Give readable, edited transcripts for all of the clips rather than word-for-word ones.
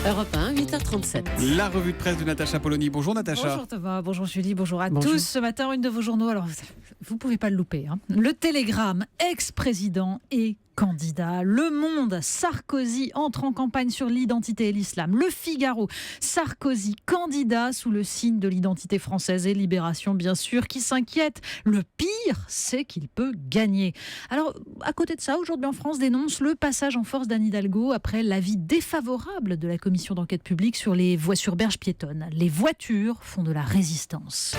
Europe 1, 8h37. La revue de presse de Natacha Polony. Bonjour Natacha. Bonjour Thomas, bonjour Julie, bonjour à tous. Ce matin, une de vos journaux, alors vous ne pouvez pas le louper. Le Télégramme, ex-président et candidat. Le Monde, Sarkozy entre en campagne sur l'identité et l'islam. Le Figaro, Sarkozy candidat sous le signe de l'identité française. Et Libération, bien sûr, qui s'inquiète. Le pire, c'est qu'il peut gagner. Alors, à côté de ça, aujourd'hui en France dénonce le passage en force d'Anne Hidalgo après l'avis défavorable de la commission d'enquête publique sur les voies sur berge piétonnes. Les voitures font de la résistance.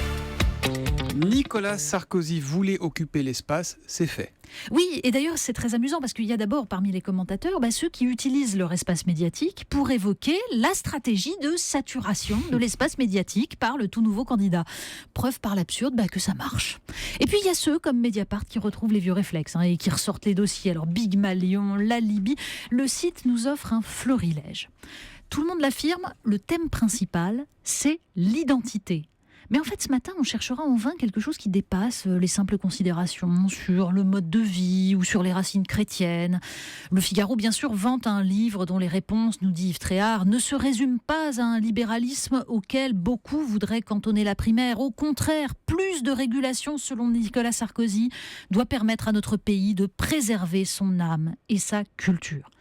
Nicolas Sarkozy voulait occuper l'espace, c'est fait. Oui, et d'ailleurs c'est très amusant parce qu'il y a d'abord parmi les commentateurs ceux qui utilisent leur espace médiatique pour évoquer la stratégie de saturation de l'espace médiatique par le tout nouveau candidat. Preuve par l'absurde que ça marche. Et puis il y a ceux comme Mediapart qui retrouvent les vieux réflexes et qui ressortent les dossiers. Alors Big Malion, la Libye, le site nous offre un florilège. Tout le monde l'affirme, le thème principal c'est l'identité. Mais en fait, ce matin, on cherchera en vain quelque chose qui dépasse les simples considérations sur le mode de vie ou sur les racines chrétiennes. Le Figaro, bien sûr, vante un livre dont les réponses, nous dit Yves Tréhard, ne se résument pas à un libéralisme auquel beaucoup voudraient cantonner la primaire. Au contraire, plus de régulation, selon Nicolas Sarkozy, doit permettre à notre pays de préserver son âme et sa culture.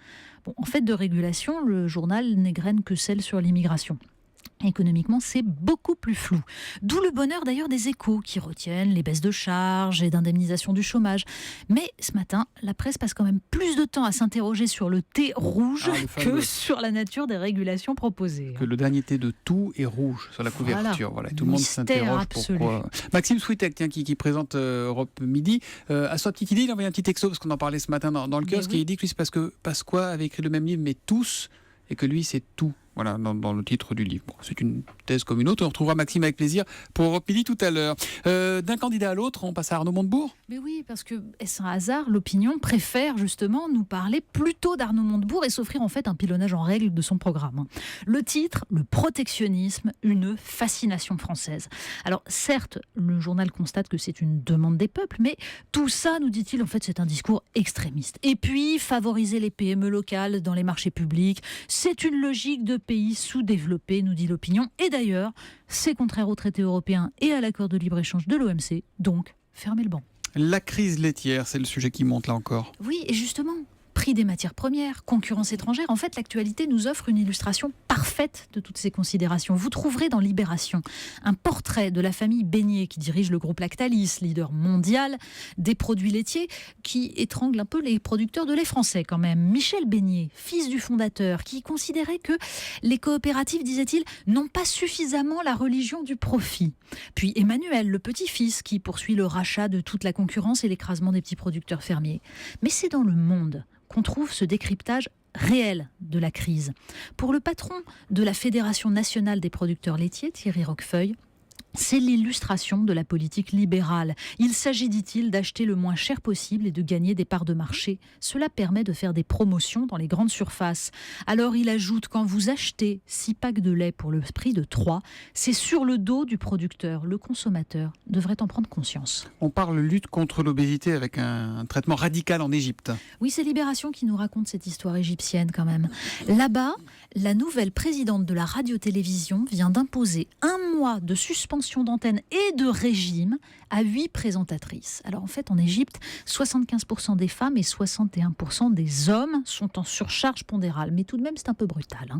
Bon, en fait, de régulation, le journal n'égrène que celle sur l'immigration. Économiquement, c'est beaucoup plus flou. D'où le bonheur d'ailleurs des Échos qui retiennent les baisses de charges et d'indemnisation du chômage. Mais ce matin, la presse passe quand même plus de temps à s'interroger sur le thé rouge que sur la nature des régulations proposées. Que le dernier thé de tout est rouge sur la couverture. Voilà. Tout le monde s'interroge absolu. Pourquoi. Maxime Switek, qui présente Europe Midi, a sa petite idée, il a envoyé un petit texto parce qu'on en parlait ce matin dans le kiosque et il dit que lui c'est parce que Pasqua avait écrit le même livre mais tous et que lui c'est tout. Voilà, dans le titre du livre. Bon, c'est une thèse comme une autre. On retrouvera Maxime avec plaisir pour Europe Midi tout à l'heure. D'un candidat à l'autre, on passe à Arnaud Montebourg. Mais oui, parce que, est-ce un hasard, l'opinion préfère justement nous parler plutôt d'Arnaud Montebourg et s'offrir en fait un pilonnage en règle de son programme. Le titre, le protectionnisme, une fascination française. Alors certes, le journal constate que c'est une demande des peuples, mais tout ça, nous dit-il, en fait c'est un discours extrémiste. Et puis, favoriser les PME locales dans les marchés publics, c'est une logique de pays sous-développés, nous dit l'opinion. Et d'ailleurs, c'est contraire aux traités européens et à l'accord de libre-échange de l'OMC. Donc, fermez le banc. La crise laitière, c'est le sujet qui monte là encore. Oui, et justement, prix des matières premières, concurrence étrangère. En fait, l'actualité nous offre une illustration parfaite de toutes ces considérations. Vous trouverez dans Libération un portrait de la famille Beignet qui dirige le groupe Lactalis, leader mondial des produits laitiers, qui étrangle un peu les producteurs de lait français quand même. Michel Beignet, fils du fondateur, qui considérait que les coopératives, disait-il, n'ont pas suffisamment la religion du profit. Puis Emmanuel, le petit-fils, qui poursuit le rachat de toute la concurrence et l'écrasement des petits producteurs fermiers. Mais c'est dans Le Monde qu'on trouve ce décryptage réel de la crise. Pour le patron de la Fédération nationale des producteurs laitiers, Thierry Roquefeuille, c'est l'illustration de la politique libérale. Il s'agit, dit-il, d'acheter le moins cher possible et de gagner des parts de marché. Cela permet de faire des promotions dans les grandes surfaces. Alors il ajoute, quand vous achetez 6 packs de lait pour le prix de 3, c'est sur le dos du producteur. Le consommateur devrait en prendre conscience. On parle lutte contre l'obésité avec un traitement radical en Égypte. Oui, c'est Libération qui nous raconte cette histoire égyptienne quand même. Là-bas, la nouvelle présidente de la radio-télévision vient d'imposer 1 mois de suspension d'antenne et de régime à 8 présentatrices. Alors en fait, en Égypte, 75% des femmes et 61% des hommes sont en surcharge pondérale. Mais tout de même, c'est un peu brutal.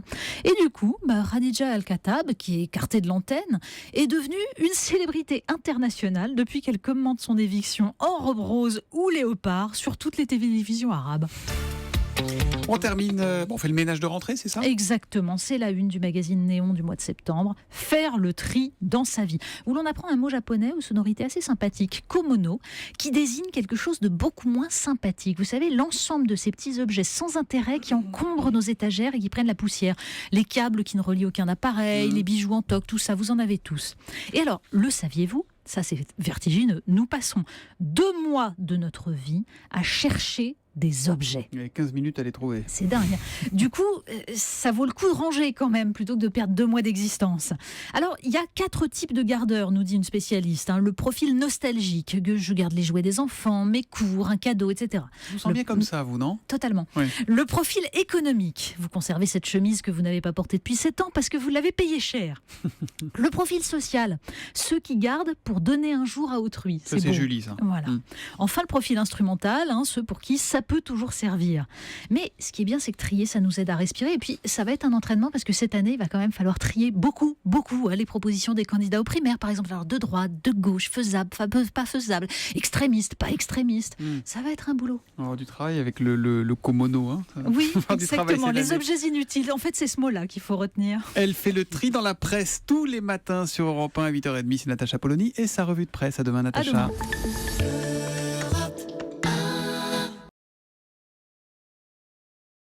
Et du coup, Khadija Al-Khattab, qui est écartée de l'antenne, est devenue une célébrité internationale depuis qu'elle commente son éviction en robe rose ou léopard sur toutes les télévisions arabes. On termine, on fait le ménage de rentrée, c'est ça ? Exactement, c'est la une du magazine Néon du mois de septembre. Faire le tri dans sa vie. Où l'on apprend un mot japonais aux sonorités assez sympathiques, komono, qui désigne quelque chose de beaucoup moins sympathique. Vous savez, l'ensemble de ces petits objets sans intérêt qui encombrent nos étagères et qui prennent la poussière. Les câbles qui ne relient aucun appareil, les bijoux en toc, tout ça, vous en avez tous. Et alors, le saviez-vous ? Ça, c'est vertigineux. Nous passons 2 mois de notre vie à chercher des objets. Il y a 15 minutes à les trouver. C'est dingue. Du coup, ça vaut le coup de ranger quand même, plutôt que de perdre 2 mois d'existence. Alors, il y a 4 types de gardeurs, nous dit une spécialiste. Le profil nostalgique, que je garde les jouets des enfants, mes cours, un cadeau, etc. Vous sentez bien comme ça, vous, non? Totalement. Oui. Le profil économique, vous conservez cette chemise que vous n'avez pas portée depuis 7 ans parce que vous l'avez payée cher. Le profil social, ceux qui gardent pour donner un jour à autrui. Ça, c'est beau. Julie, ça. Voilà. Enfin, le profil instrumental, ceux pour qui ça peut toujours servir. Mais ce qui est bien, c'est que trier, ça nous aide à respirer. Et puis, ça va être un entraînement parce que cette année, il va quand même falloir trier beaucoup les propositions des candidats aux primaires, par exemple. Alors, de droite, de gauche, faisable, pas faisable, extrémiste, pas extrémiste. Ça va être un boulot. On va avoir du travail avec le komono. Oui, exactement. Les objets inutiles. En fait, c'est ce mot-là qu'il faut retenir. Elle fait le tri dans la presse tous les matins sur Europe 1 à 8h30. C'est Natacha Polony et sa revue de presse. À demain, Natacha. À demain.